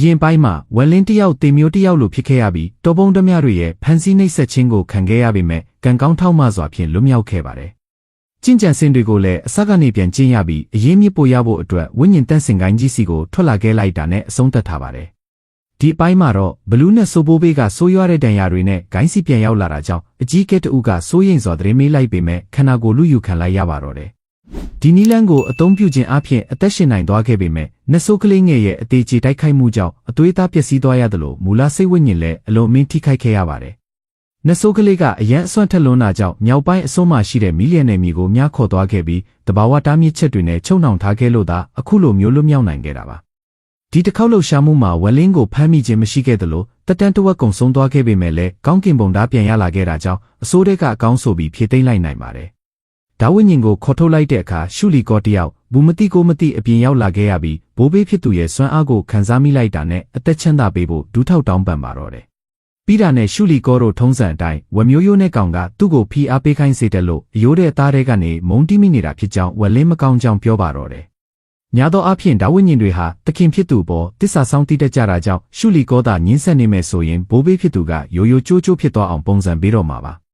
ရင်ပိုင်းမှာဝက်လင်းတယောက်တေမျိုးတယောက်လိုဖြစ်ခဲ့ရပြီးတော်ပုံဓမြတွေရဲ့ဖန်ဆီးနှိပ်စက်ခြင်းကိုခံခဲ့ရပေမဲ့ကံကောင်းထောက်မစွာဖြင့်လွတ်မြောက်ခဲ့ပါတယ်။ကျင့်ကြံစင်တွေကိုလည်းအစကနေပြန်ကျင့်ရပြီးအရေးမြစ်ပို့ရဖို့အတွက်ဝိညာဉ်တန့်စင်ကိုင်းကြီးစီကိုထွက်လာခဲ့လိုက်တာနဲ့အဆုံးသတ်ထားပါတယ်။ဒီအပိုင်းမှာတော့ဘလူးနဲ့ဆိုဘိုးဘေးကဆိုးရွားတဲ့ဒဏ်ရာတွေနဲ့ဂိုင်းစီပြန်ရောက်လာတာကြောင့်အကြီးကဲတဦးကစိုးရိမ်စွာသတင်းမေးလိုက်ပေမဲ့ခန္ဓာကိုယ်လူယူခံလိုက်ရပါတော့တယ်။ဒီနီလန်းကိုအသုံးပြုခြင်းအပြင်အသက်ရှင်နိုင်သွားခဲ့ပေမဲ့နတ်ဆိုးကလေးငယ်ရဲ့အသေးချေတိုက်ခိုက်မှုကြောင့်အသွေးသားပျက်စီးသွားရသလိုမူလစိတ်ဝိညာဉ်လည်းအလုံးမင်းထိခိုက်ခဲ့ရပါတယ်။နတ်ဆိုးကလေးကအရန်အစွမ်းထက်လွန်းတာကြောင့်မြောက်ပိုင်းအစွန်းမှာရှိတဲ့မီလီယံနယ်မြေကိုမြားခေါ်သွားခဲ့ပြီးတဘာဝတားမြစ်ချက်တွေနဲ့ချုပ်နှောင်ထားခဲ့လို့သာအခုလိုမျိုးလွတ်မြောက်နိုင်ခဲ့တာပါ။ဒီတစ်ခေါက်လှုပ်ရှားမှုမှာဝက်လင်းကိုဖမ်းမိခြင်းမရှိခဲ့သလိုတက်တန်းတဝက်ကုံဆုံးသွားခဲ့ပေမဲ့လည်းကောင်းကင်ဘုံသားပြန်ရလာခဲ့တာကြောင့်အစိုးရကအကောင်းဆိုပြီးဖြည့်သိမ်းလိုက်နိုင်ပါတယ်။ဒါဝိညာဉ်ကိုခေါ်ထုတ်လိုက်တဲ့အခါရှုလီကောတယောက်ဘူးမတိကိုမတိအပြင်ရောက်လာခဲ့ရပြီးဘိုးဘေးဖြစ်သူရဲ့စွမ်းအားကိုခံစားမိလိုက်တာနဲ့အသက်ချမ်းသာပေးဖို့ဒူးထောက်တောင်းပန်ပါတော့တယ်။ပြီးတာနဲ့ရှုလီကောတို့ထုံးစံအတိုင်းဝက်မျိုးရိုးနဲ့ကောင်ကသူ့ကိုဖိအားပေးခိုင်းစေတယ်လို့အယိုးတဲ့အသားတွေကနေမုန်းတိမိနေတာဖြစ်ကြောင်းဝက်လင်းမကောင်းကြောင်းပြောပါတော့တယ်။ညာသောအဖြစ်ဒါဝိညာဉ်တွေဟာတခင်ဖြစ်သူပေါ်တစ္ဆာဆောင်တိတတ်ကြတာကြောင့်ရှုလီကောသာညှင်းဆက်နေမယ်ဆိုရင်ဘိုးဘေးဖြစ်သူကရိုးရိုးကျိုးကျိုးဖြစ်သွားအောင်ပုံစံပေးတော့မှာပါ။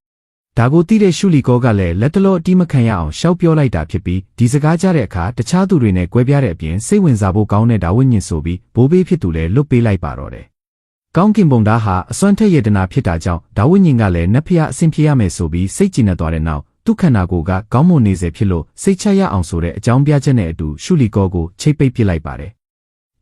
ဒါကိုသိတဲ့ရှုလီကောကလည်းလက်တလောအတိမခံရအောင်ရှောက်ပြောလိုက်တာဖြစ်ပြီးဒီစကားကြားတဲ့အခါတခြားသူတွေနဲ့ကွဲပြားတဲ့အပြင်စိတ်ဝင်စားဖို့ကောင်းတဲ့ဒါဝိညာဉ်ဆိုပြီးဘိုးဘေးဖြစ်သူလည်းလွတ်ပေးလိုက်ပါတော့တယ်။ကောင်းကင်ဘုံသားဟာအစွမ်းထက်ရတနာဖြစ်တာကြောင့်ဒါဝိညာဉ်ကလည်းနတ်ဖျားအဆင်ပြေရမယ်ဆိုပြီးစိတ်ကြည်နေသွားတဲ့နောက်သူ့ခန္ဓာကိုယ်ကကောင်းမွန်နေစေဖြစ်လို့စိတ်ချရအောင်ဆိုတဲ့အကြောင်းပြချက်နဲ့အတူရှုလီကောကိုချိတ်ပိတ်ပစ်လိုက်ပါတယ်။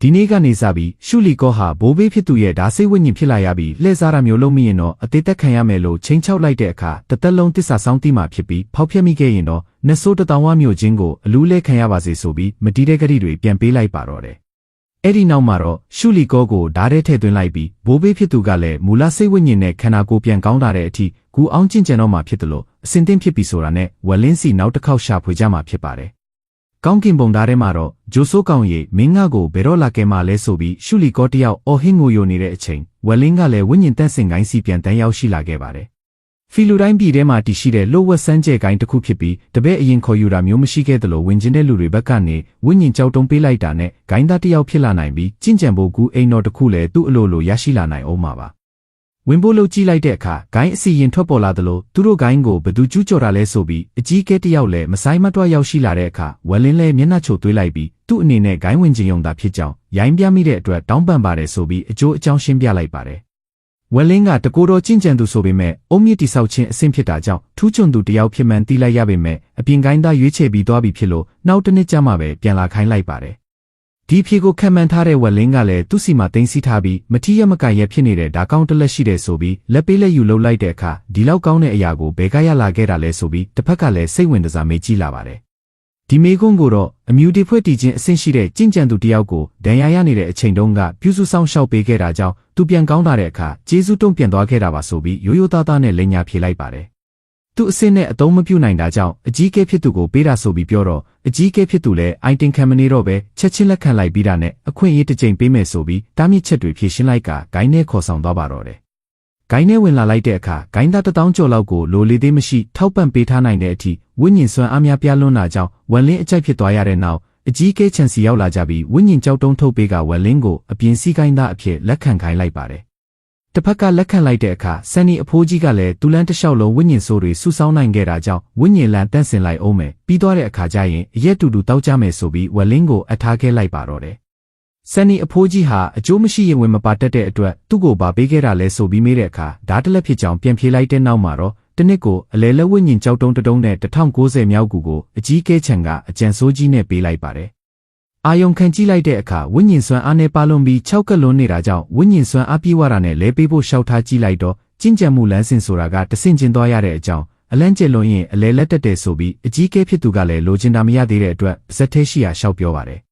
ဒီနေ့ကနေစပြီးရှုလီကောဟာဘိုးဘေးဖြစ်သူရဲ့ဓာစိတ်ဝိညာဉ်ဖြစ်လာရပြီးလှည့်စားတာမျိုးလုပ်မိရင်တော့အသေးသက်ခံရမယ်လို့ချိန်ချောက်လိုက်တဲ့အခါတသက်လုံးတစ္ဆာဆောင်တိမှဖြစ်ပြီးဖောက်ဖျက်မိခဲ့ရင်တော့နတ်ဆိုးတတောင်ဝမျိုးချင်းကိုအလူးလဲခံရပါစေဆိုပြီးမတီးတဲ့ဂတိတွေပြန်ပေးလိုက်ပါတော့တယ်။အဲ့ဒီနောက်မှာတော့ရှုလီကောကိုဓာတ်ထဲထည့်သွင်းလိုက်ပြီးဘိုးဘေးဖြစ်သူကလည်းမူလစိတ်ဝိညာဉ်နဲ့ခန္ဓာကိုယ်ပြန်ကောင်းလာတဲ့အထိကူအောင်ကျင့်ကြံတော့မှဖြစ်တယ်လို့အစင်သင့်ဖြစ်ပြီဆိုတာနဲ့ဝက်လင်းစီနောက်တစ်ခေါက်ရှာဖွေကြမှာဖြစ်ပါတယ်။ကောင်းကင်ဘုံသားထဲမှာတော့ဂျိုဆိုးကောင်ရီမင်းငါကိုဘယ်တော့လာခဲ့မှလဲဆိုပြီးရှုလီကောတယောက်အော်ဟင်းငိုယိုနေတဲ့အချိန်ဝက်လင်းကလည်းဝိညာဉ်တန့်စင်ကိုင်းစီပြန်တန်းရောက်ရှိလာခဲ့ပါတယ်။ဖီလူတိုင်းပြည်ထဲမှာတည်ရှိတဲ့လို့ဝက်စန်းကျဲကိုင်းတစ်ခုဖြစ်ပြီးတပည့်အရင်ခေါ်ယူတာမျိုးမရှိခဲ့သလိုဝင်ကျင်တဲ့လူတွေဘက်ကနေဝိညာဉ်ကြောက်တုံးပေးလိုက်တာနဲ့ဂိုင်းသားတယောက်ဖြစ်လာနိုင်ပြီးကျင့်ကြံဖို့ကူအိမ်တော်တစ်ခုလည်းသူ့အလိုလိုရရှိလာနိုင်အောင်ပါ။ဝင်ဖို့လှုပ်ကြည့်လိုက်တဲ့အခါဂိုင်းအစီရင်ထွက်ပေါ်လာသလိုသူတို့ဂိုင်းကိုဘသူကျူးကျော်တာလဲဆိုပြီးအကြီးကဲတယောက်လည်းမဆိုင်မတွရောက်ရှိလာတဲ့အခါဝက်လင်းလည်းမျက်နှာချိုသွေးလိုက်ပြီးသူ့အနေနဲ့ဂိုင်းဝင်ခြင်းယုံတာဖြစ်ကြောင်းရိုင်းပြမိတဲ့အတွက်တောင်းပန်ပါတယ်ဆိုပြီးအကျိုးအကြောင်းရှင်းပြလိုက်ပါတယ်။ဝက်လင်းကတကိုယ်တော်ကျင့်ကြံသူဆိုပေမဲ့အုံမြင့်တိဆောက်ခြင်းအဆင့်ဖြစ်တာကြောင့်ထူးချွန်သူတယောက်ဖြစ်မှန်သိလိုက်ရပေမဲ့အပြင်ဂိုင်းသားရွေးချယ်ပြီးသွားပြီဖြစ်လို့နောက်တစ်နှစ်ကြာမှပဲပြန်လာခိုင်းလိုက်ပါတယ်။ဒီဖြေကိုခံမှန်းထားတဲ့ဝက်လင်းကလည်းသူ့စီမှာသိမ်းဆည်းထားပြီးမထီးရမကရဖြစ်နေတဲ့ဓာကောင်းတလက်ရှိတယ်ဆိုပြီးလက်ပေးလက်ယူလှုပ်လိုက်တဲ့အခါဒီလောက်ကောင်းတဲ့အရာကိုဘယ်ကရလာခဲ့တာလဲဆိုပြီးတစ်ဖက်ကလည်းစိတ်ဝင်စားမေးကြည့်လာပါတယ်။ဒီမေကွန်းကိုတော့အမြူတီဖွဲ့တည်ခြင်းအဆင့်ရှိတဲ့ကျင့်ကြံသူတယောက်ကိုဒဏ်ရာရနေတဲ့အချိန်တုန်းကပြုစုဆောင်ရှောက်ပေးခဲ့တာကြောင့်သူပြန်ကောင်းလာတဲ့အခါကျေးဇူးတုံ့ပြန်သွားခဲ့တာပါဆိုပြီးရိုးရိုးသားသားနဲ့လက်ညာဖြေလိုက်ပါတယ်။သူ့အဆင့်နဲ့အသုံးမပြုနိုင်တာကြောင့်အကြီးကဲဖြစ်သူကိုပေးတာဆိုပြီးပြောတော့အကြီးကဲဖြစ်သူလည်းအိုင်တင်ခံမနေတော့ပဲချက်ချင်းလက်ခံလိုက်ပြီးတာနဲ့အခွင့်အရေးတစ်ကြိမ်ပေးမယ်ဆိုပြီးတားမြစ်ချက်တွေဖြေရှင်းလိုက်ကဂိုင်းနဲ့ခေါ်ဆောင်သွားပါတော့တယ်။ဂိုင်းနဲ့ဝင်လာလိုက်တဲ့အခါဂိုင်းသား1000ကျော်လောက်ကိုလိုလေသေးမရှိထောက်ပံ့ပေးထားနိုင်တဲ့အထိဝိညာဉ်စွမ်းအားများပြားလွန်းတာကြောင့်ဝက်လင်းအကြိုက်ဖြစ်သွားရတဲ့နောက်အကြီးကဲချန်စီရောက်လာကြပြီးဝိညာဉ်ကြောက်တုံးထုတ်ပေးကဝက်လင်းကိုအပြင်စီးကိုင်းသားအဖြစ်လက်ခံခိုင်းလိုက်ပါတယ်။တစ်ဖက်ကလက်ခံလိုက်တဲ့အခါဆန်နီအဖိုးကြီးကလည်းတူလန်းတစ်လျှောက်လုံးဝိညာဉ်ဆိုးတွေစုဆောင်းနိုင်ခဲ့တာကြောင့်ဝိညာဉ်လန်တန့်စင်လိုက်အောင်မယ်ပြီးသွားတဲ့အခါကျရင်အရက်တူတူတောက်ကြမယ်ဆိုပြီးဝက်လင်းကိုအထားခဲ့လိုက်ပါတော့တယ်။ဆန်နီအဖိုးကြီးဟာအကျိုးမရှိရင်ဝင်မပါတတ်တဲ့အတွက်သူ့ကိုဗာပေးခဲ့တာလဲဆိုပြီးမေးတဲ့အခါဓာတ်တလက်ဖြစ်ကြောင်ပြန်ဖြေလိုက်တဲ့နောက်မှာတော့တနစ်ကိုအလဲလက်ဝိညာဉ်ကြောက်တုံးတုံးနဲ့1090မြောက်ကူကိုအကြီးကဲချန်ကအကြံဆိုးကြီးနဲ့ပေးလိုက်ပါတယ်။အာယုံခံကြည့်လိုက်တဲ့အခါဝိညာဉ်စွမ်းအားနဲ့ပါလွန်ပြီး6ကလွန်နေတာကြောင့်ဝိညာဉ်စွမ်းအားပြေးဝတာနဲ့လဲပေးဖို့ရှောက်ထားကြည့်လိုက်တော့ကျင့်ကြံမှုလမ်းစဉ်ဆိုတာကတဆင့်ချင်းသွားရတဲ့အကြောင်းအလန့်ကျလွန်ရင်အလဲလက်တက်တယ်ဆိုပြီးအကြီးကဲဖြစ်သူကလည်းလိုချင်တာမရသေးတဲ့အတွက်ပါဇက်သေးရှိရာရှောက်ပြောပါတယ်။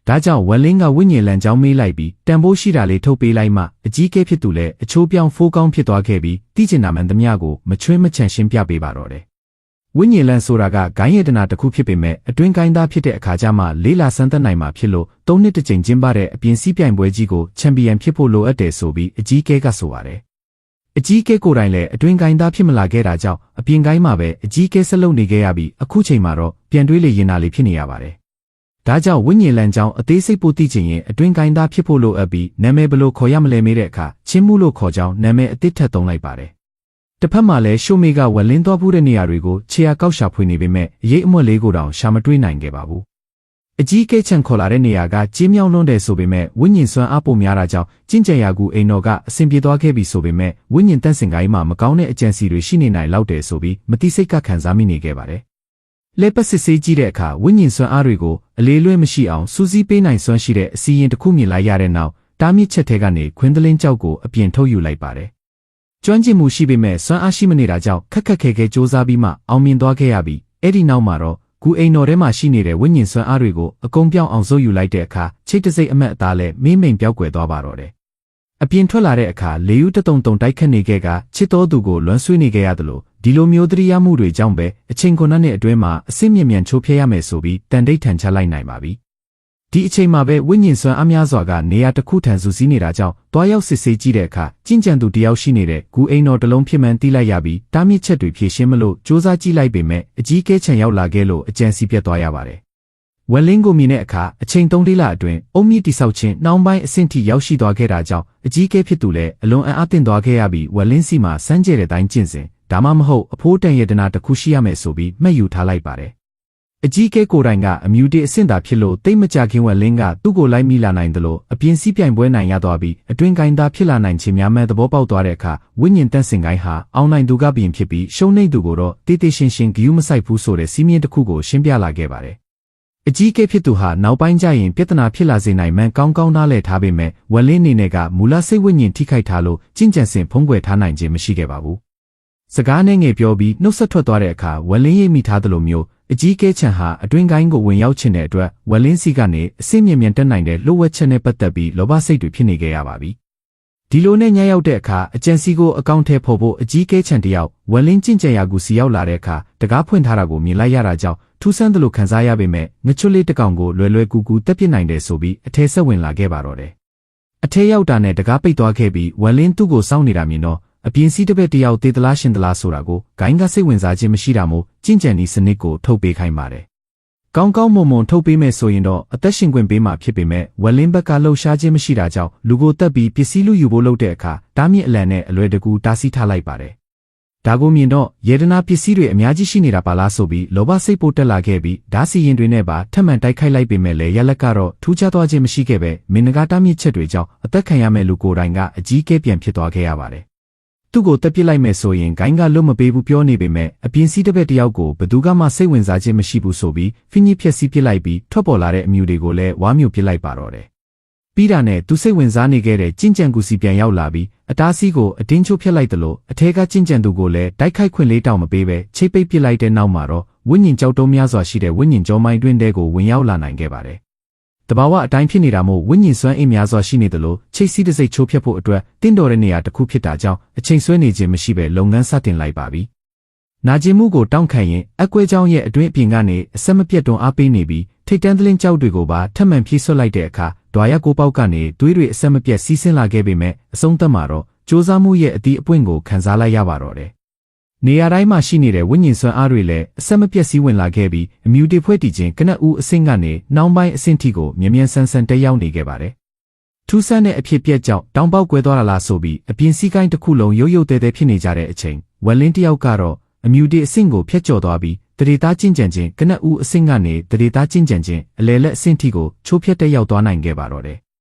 ဒါကြောင့်ဝက်လင်းကဝိညာဉ်လန်ကြောင်းမေးလိုက်ပြီးတန်ဖိုးရှိတာလေးထုတ်ပေးလိုက်မှအကြီးကဲဖြစ်သူလည်းအချိုးပြောင်းဖိုးကောင်းဖြစ်သွားခဲ့ပြီးတိကျင်နာမှန်သမျှကိုမချွင်းမချန်ရှင်းပြပေးပါတော့တယ်။ဝိညာဉ်လန်ဆိုတာကဂိုင်းရတနာတစ်ခုဖြစ်ပေမဲ့အတွင်းဂိုင်းသားဖြစ်တဲ့အခါကျမှလေးလာစမ်းသပ်နိုင်မှာဖြစ်လို့3နှစ်တစ်ကြိမ်ကျင်းပတဲ့အပြင်စီးပြိုင်ပွဲကြီးကိုချန်ပီယံဖြစ်ဖို့လိုအပ်တယ်ဆိုပြီးအကြီးကဲကဆိုပါတယ်။အကြီးကဲကိုယ်တိုင်လည်းအတွင်းဂိုင်းသားဖြစ်မလာခဲ့တာကြောင့်အပြင်ဂိုင်းမှာပဲအကြီးကဲဆက်လုပ်နေခဲ့ရပြီးအခုချိန်မှာတော့ပြန်တွေးလေရင်နာလေးဖြစ်နေရပါတယ် ဒါကြောင့်ဝိညာဉ်လမ်းကြောင်းအသေးစိတ်ပို့သိချင်ရင်အတွင်းကိုင်းသားဖြစ်ဖို့လိုအပ်ပြီးနာမည်ဘယ်လိုခေါ်ရမလဲမေးတဲ့အခါချင်းမှုလို့ခေါ်ကြောင်းနာမည်အသစ်ထပ်သုံးလိုက်ပါတယ်။တစ်ဖက်မှာလည်းရှိုမေကဝလင်းသွားဖို့တဲ့နေရာတွေကိုခြေရာကောက်ရှာဖွေနေပေမဲ့အရေးအမွက်လေးကိုတောင်ရှာမတွေ့နိုင်ခဲ့ပါဘူး။အကြီးကဲချန်ခေါ်လာတဲ့နေရာကကြီးမြောင်းလွန်းတယ်ဆိုပေမဲ့ဝိညာဉ်စွမ်းအားပိုများတာကြောင့်ကျင့်ကြံရာကူအိမ်တော်ကအဆင်ပြေသွားခဲ့ပြီဆိုပေမဲ့ဝိညာဉ်တန့်စင်ကိုင်းမှာမကောင်းတဲ့အကြံစီတွေရှိနေနိုင်လောက်တယ်ဆိုပြီးမတိစိတ်ကခံစားမိနေခဲ့ပါတယ်။လက်ပတ်စစ်ဆေးကြည့်တဲ့အခါဝိညာဉ်စွမ်းအားတွေကိုအလေးလွဲမရှိအောင်စူးစီးပေးနိုင်စွမ်းရှိတဲ့အစီရင်တစ်ခုမြင်လိုက်ရတဲ့နောက်တားမြစ်ချက်ထဲကနေခွင်းသလင်းကြောက်ကိုအပြင်ထုတ်ယူလိုက်ပါတယ်။ကျွမ်းကျင်မှုရှိပေမဲ့စွမ်းအားရှိမနေတာကြောင့်ခက်ခက်ခဲခဲစ조사ပြီးမှအောင်မြင်သွားခဲ့ရပြီးအဲ့ဒီနောက်မှာတော့ဂူအိမ်တော်ထဲမှာရှိနေတဲ့ဝိညာဉ်စွမ်းအားတွေကိုအကုန်ပြောင်းအောင်စိုးယူလိုက်တဲ့အခါချိတ်တစိမ့်အမတ်အသားလည်းမင်းမိန်ပြောက်ကွယ်သွားပါတော့တယ်။အပြင်ထွက်လာတဲ့အခါလေယူတတုံတုံတိုက်ခတ်နေခဲ့ကချစ်တော်သူကိုလွမ်းဆွေးနေခဲ့ရတယ်လို့ဒီလိုမျိုးသတိရမှုတွေကြောင့်ပဲအချိန်9နှစ်အတွင်းမှာအစစ်မြင့်မြန်ချိုးဖျက်ရမယ်ဆိုပြီးတန်တိတ်ထန်ချလိုက်နိုင်ပါပြီ။ဒီအချိန်မှာပဲဝိညာဉ်စွမ်းအားများစွာကနေရာတစ်ခုထန်စုစည်းနေတာကြောင့်တွားရောက်စစ်ဆေးကြည့်တဲ့အခါကျင့်ကြံသူတယောက်ရှိနေတဲ့ဂူအိမ်တော်တစ်လုံးဖြစ်မှန်းသိလိုက်ရပြီးတားမြစ်ချက်တွေဖြေရှင်းမလို့စ조사ကြည့်လိုက်ပေမဲ့အကြီးကဲချန်ရောက်လာခဲ့လို့အကြံစီပြတ်သွားရပါတယ်။ဝက်လင်းကိုမြင်တဲ့အခါအချိန်3လအတွင်းအုံမြင့်တိဆောက်ခြင်းနှောင်းပိုင်းအဆင့်ထိရောက်ရှိသွားခဲ့တာကြောင့်အကြီးကဲဖြစ်သူလည်းအလွန်အံ့အားသင့်သွားခဲ့ရပြီးဝက်လင်းစီမှာစမ်းကြဲတဲ့တိုင်းကျင့်စဉ်ဒါမှမဟုတ်အဖိုးတန်ရတနာတစ်ခုရှိရမယ်ဆိုပြီးမှတ်ယူထားလိုက်ပါတယ်။အကြီးကဲကိုယ်တိုင်ကအမြူတေအဆင့်သာဖြစ်လို့တိတ်မကြခင်ဝက်လင်းကသူ့ကိုလိုက်မိလာနိုင်တယ်လို့အပြင်းစီးပြိုင်ပွဲနိုင်ရသွားပြီးအတွင်းကိုင်းသားဖြစ်လာနိုင်ခြင်းများမဲ့သဘောပေါက်သွားတဲ့အခါဝိညာဉ်တန့်စင်ကိုင်းဟာအောင်နိုင်သူကပြင်ဖြစ်ပြီးရှုံးနိမ့်သူကိုတော့တေးသေးရှင်းရှင်းဂယုမဆိုင်ဘူးဆိုတဲ့စီးမြင့်တစ်ခုကိုရှင်းပြလာခဲ့ပါတယ်။အကြီးကဲဖြစ်သူဟာနောက်ပိုင်းကျရင်ပြဿနာဖြစ်လာစေနိုင်မှန်းကောင်းကောင်းနားလည်ထားပေမဲ့ဝက်လင်းအနေနဲ့ကမူလစိတ်ဝိညာဉ်ထိခိုက်ထားလို့ကျင့်ကြံစဉ်ဖုံးကွယ်ထားနိုင်ခြင်းမရှိခဲ့ပါဘူး။စကားနဲ့ငယ်ပြောပြီးနှုတ်ဆက်ထွက်သွားတဲ့အခါဝက်လင်းရိပ်မိထားသလိုမျိုးအကြီးကဲချန်ဟာအတွင်းကိုင်းကိုဝင်ရောက်ချင်တဲ့အတွက်ဝက်လင်းစီကနေအစိမ့်မြင့်မြင့်တက်နိုင်တဲ့လှုပ်ဝက်ချက်နဲ့ပတ်သက်ပြီးလောဘစိတ်တွေဖြစ်နေခဲ့ရပါပြီ။ဒီလိုနဲ့ညရောက်တဲ့အခါအကြံစီကိုအကောင့်ထဲပေါ်ဖို့အကြီးကဲချန်တယောက်ဝက်လင်းကျင့်ကြံရာကူစီရောက်လာတဲ့အခါတကားဖွင့်ထားတာကိုမြင်လိုက်ရတာကြောင့်ထူးဆန်းသလိုခံစားရပေမဲ့ငချွတ်လေးတစ်ကောင်ကိုလွယ်လွယ်ကူကူတက်ပစ်နိုင်တယ်ဆိုပြီးအထဲဆက်ဝင်လာခဲ့ပါတော့တယ်။အထဲရောက်တာနဲ့တကားပိတ်သွားခဲ့ပြီးဝက်လင်းသူ့ကိုစောင့်နေတာမြင်တော့အပြင်စီးတစ်ပက်တယောက်သေးသလားရှင်သလားဆိုတာကိုဂိုင်းကစိတ်ဝင်စားခြင်းမရှိတာမို့ကျင့်ကြံဤစနစ်ကိုထုတ်ပေးခိုင်းပါတယ်။ကောင်းကောင်းမွန်မွန်ထုတ်ပေးမယ်ဆိုရင်တော့အသက်ရှင်ခွင့်ပေးမှာဖြစ်ပေမဲ့ဝက်လင်းဘက်ကလှုပ်ရှားခြင်းမရှိတာကြောင့်လူကိုတက်ပြီးပစ္စည်းလူယူဖို့လုပ်တဲ့အခါတားမြစ်အလံနဲ့အလွယ်တကူတားဆီးထားလိုက်ပါတယ်။ဒါကိုမြင်တော့ယေဒနာပစ္စည်းတွေအများကြီးရှိနေတာပါလားဆိုပြီးလောဘစိတ်ပိုတက်လာခဲ့ပြီးဓာစီရင်တွေနဲ့ပါထပ်မံတိုက်ခိုက်လိုက်ပေမဲ့လည်းရလက်ကတော့ထူးခြားသွားခြင်းမရှိခဲ့ပဲမင်္ဂလာတားမြစ်ချက်တွေကြောင့်အသက်ခံရမဲ့လူကိုယ်တိုင်ကအကြီးကဲပြန်ဖြစ်သွားခဲ့ရပါတယ်။သူ့ကိုတက်ပစ်လိုက်မယ်ဆိုရင်ဂိုင်းကလွတ်မပေးဘူးပြောနေပေမဲ့အပြင်စီးတစ်ပက်တယောက်ကိုဘသူကမှစိတ်ဝင်စားခြင်းမရှိဘူးဆိုပြီးဖိညစ်ဖြက်စီးပစ်လိုက်ပြီးထွက်ပေါ်လာတဲ့အမြူတွေကိုလည်းဝါမျိုးပစ်လိုက်ပါတော့တယ်။ပြီးတာနဲ့သူစိတ်ဝင်စားနေခဲ့တဲ့ကျင့်ကြံကူစီပြန်ရောက်လာပြီးအတားစီးကိုအတင်းချိုးဖျက်လိုက်တယ်လို့အထဲကကျင့်ကြံသူကိုလည်းတိုက်ခိုက်ခွင့်လေးတောင်မပေးပဲချိတ်ပိတ်ပစ်လိုက်တဲ့နောက်မှာတော့ဝိညာဉ်ကြောက်တုံးများစွာရှိတဲ့ဝိညာဉ်ကြောမိုင်းတွင်းတဲကိုဝင်ရောက်လာနိုင်ခဲ့ပါတယ်။တဘာဝအတိုင်းဖြစ်နေတာမို့ဝိညာဉ်စွမ်းအင်များစွာရှိနေတယ်လို့ချိတ်စီးတစ်စိတ်ချိုးဖျက်ဖို့အတွက်တင့်တော်တဲ့နေရာတစ်ခုဖြစ်တာကြောင့်အချိန်ဆွဲနေခြင်းမရှိပဲလုပ်ငန်းစတင်လိုက်ပါပြီ။နာကျင်မှုကိုတောင့်ခံရင်အကွဲကြောင်းရဲ့အတွင်းအပြင်ကနေအဆက်မပြတ်တွန်းအားပေးနေပြီးထိတ်တန်းသလင်းကြောက်တွေကိုပါထပ်မံဖြည့်ဆွတ်လိုက်တဲ့အခါဒွါရကိုပေါက်ကနေသွေးတွေအဆက်မပြတ်စီးဆင်းလာခဲ့ပေမဲ့အဆုံးသတ်မှာတော့စ조사မှုရဲ့အတီးအပွင့်ကိုခံစားလိုက်ရပါတော့တယ်။နေရာတိုင်းမှာရှိနေတဲ့ဝိညာဉ်စွမ်းအားတွေလည်းအဆက်မပြတ်စီးဝင်လာခဲ့ပြီးအမြူတေဖွဲ့တည်ခြင်းကနဦးအဆင့်ကနေနှောင်းပိုင်းအဆင့်ထိကိုမြ мян ဆန်းဆန်းတက်ရောက်နေခဲ့ပါတယ်။ထူးဆန်းတဲ့အဖြစ်ပြက်ကြောင့်တောင်ပေါက်ကွဲသွားတာလားဆိုပြီးအပြင်စည်းကိုင်းတစ်ခုလုံးရုပ်ရုပ်တဲတဲဖြစ်နေကြတဲ့အချိန်ဝက်လင်းတယောက်ကတော့အမြူတေအဆင့်ကိုဖျက်ကျော်သွားပြီးတရေသားကျင့်ကြံခြင်းကနဦးအဆင့်ကနေတရေသားကျင့်ကြံခြင်းအလေလက်အဆင့်ထိကိုချိုးဖျက်တက်ရောက်သွားနိုင်ခဲ့ပါတော့တယ်။